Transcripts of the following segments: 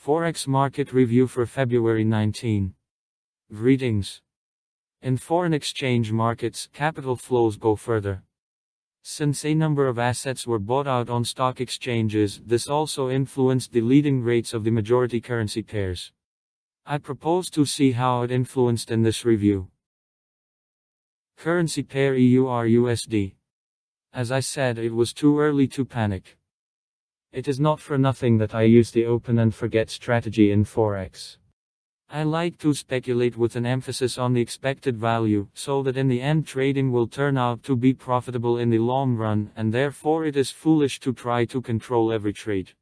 Forex Market Review for February 19. Greetings. In foreign exchange markets, capital flows go further. Since a number of assets were bought out on stock exchanges, this also influenced the leading rates of the majority currency pairs. I propose to see how it influenced in this review. Currency pair EUR/USD. As I said, it was too early to panic. It is not for nothing that I use the open and forget strategy in Forex. I like to speculate with an emphasis on the expected value, so that in the end trading will turn out to be profitable in the long run, and therefore it is foolish to try to control every trade.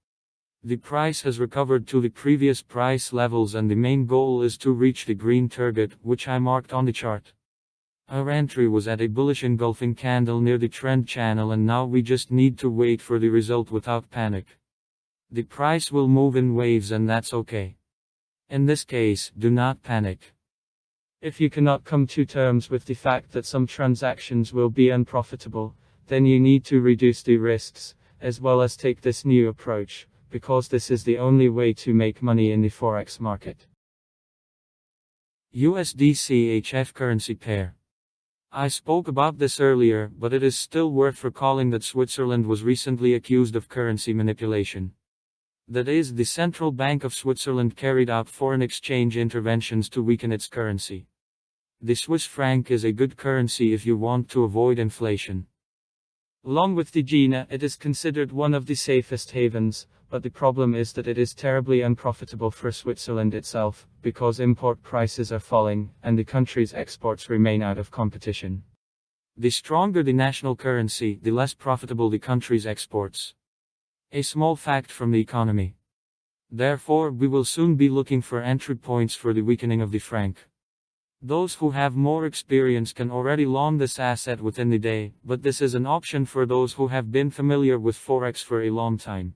The price has recovered to the previous price levels and the main goal is to reach the green target, which I marked on the chart. Our entry was at a bullish engulfing candle near the trend channel and now we just need to wait for the result without panic. The price will move in waves and that's okay. In this case, do not panic. If you cannot come to terms with the fact that some transactions will be unprofitable, then you need to reduce the risks, as well as take this new approach, because this is the only way to make money in the Forex market. USD/CHF currency pair. I spoke about this earlier, but it is still worth recalling that Switzerland was recently accused of currency manipulation. That is, the Central Bank of Switzerland carried out foreign exchange interventions to weaken its currency. The Swiss franc is a good currency if you want to avoid inflation. Along with the Gina, it is considered one of the safest havens, but the problem is that it is terribly unprofitable for Switzerland itself, because import prices are falling, and the country's exports remain out of competition. The stronger the national currency, the less profitable the country's exports. A small fact from the economy. Therefore, we will soon be looking for entry points for the weakening of the franc. Those who have more experience can already long this asset within the day, but this is an option for those who have been familiar with Forex for a long time.